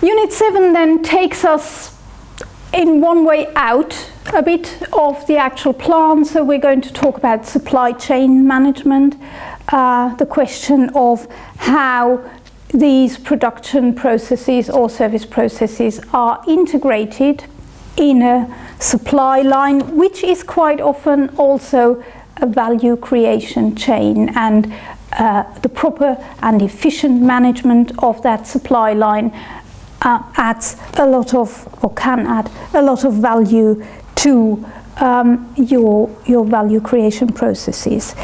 Unit 7 then takes us in one way out a bit of the actual plant, so we're going to talk about supply chain management, the question of how these production processes or service processes are integrated in a supply line, which is quite often also a value creation chain, and the proper and efficient management of that supply line adds a lot of, or can add a lot of value to your value creation processes.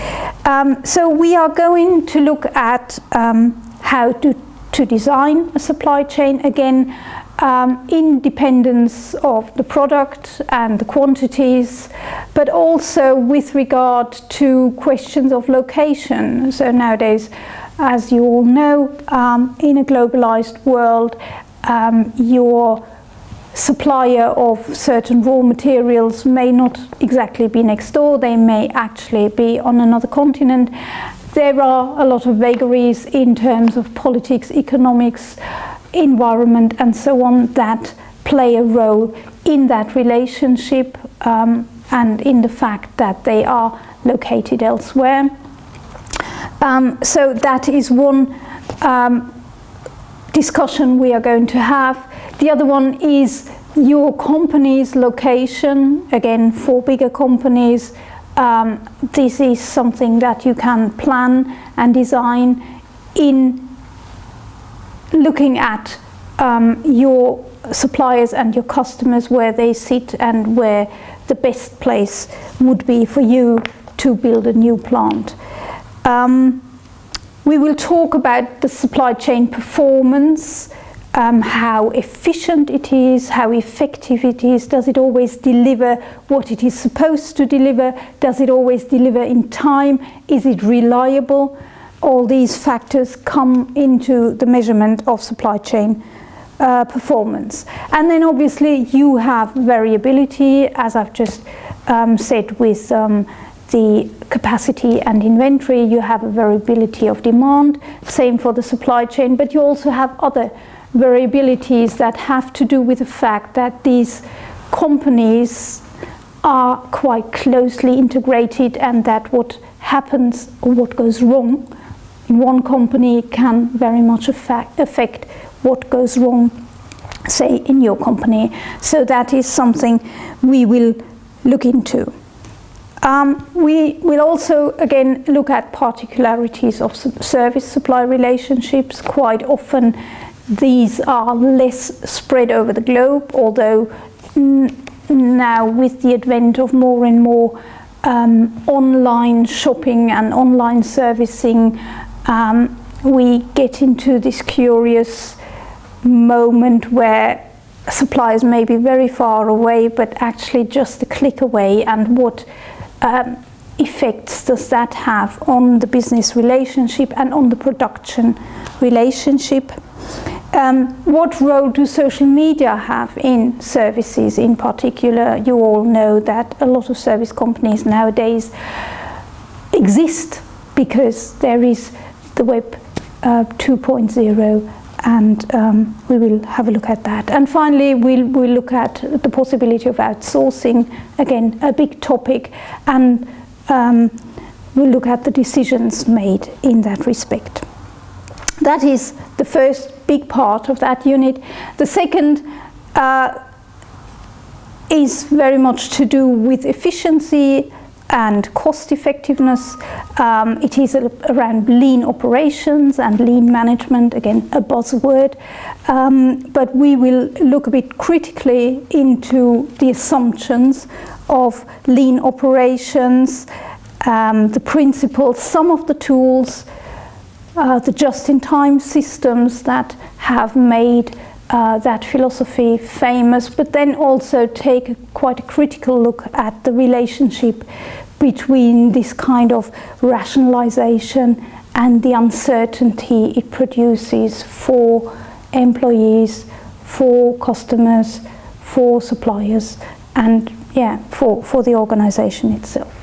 So we are going to look at how to design a supply chain, again, independence of the product and the quantities, but also with regard to questions of location. So nowadays, as you all know, in a globalized world, your supplier of certain raw materials may not exactly be next door, they may actually be on another continent. There are a lot of vagaries in terms of politics, economics, environment and so on that play a role in that relationship and in the fact that they are located elsewhere. So that is one discussion we are going to have. The other one is your company's location. Again, for bigger companies, this is something that you can plan and design in looking at your suppliers and your customers, where they sit and where the best place would be for you to build a new plant. We will talk about the supply chain performance, how efficient it is, how effective it is, does it always deliver what it is supposed to deliver, does it always deliver in time, is it reliable? All these factors come into the measurement of supply chain performance. And then obviously you have variability, as I've just said with the capacity and inventory, you have a variability of demand, same for the supply chain, but you also have other variabilities that have to do with the fact that these companies are quite closely integrated, and that what happens or what goes wrong in one company can very much affect what goes wrong, say, in your company. So that is something we will look into. We will also, again, look at particularities of service-supply relationships. Quite often these are less spread over the globe, although now with the advent of more and more online shopping and online servicing, we get into this curious moment where suppliers may be very far away, but actually just a click away, and what effects does that have on the business relationship and on the production relationship? What role do social media have in services in particular? You all know that a lot of service companies nowadays exist because there is the Web 2.0, and we will have a look at that. And finally, we'll look at the possibility of outsourcing, again, a big topic, and we'll look at the decisions made in that respect. That is the first big part of that unit. The second is very much to do with efficiency and cost effectiveness. It is around lean operations and lean management, again a buzzword, but we will look a bit critically into the assumptions of lean operations, the principles, some of the tools, the just-in-time systems that have made that philosophy famous, but then also take quite a critical look at the relationship between this kind of rationalization and the uncertainty it produces for employees, for customers, for suppliers, and for the organization itself.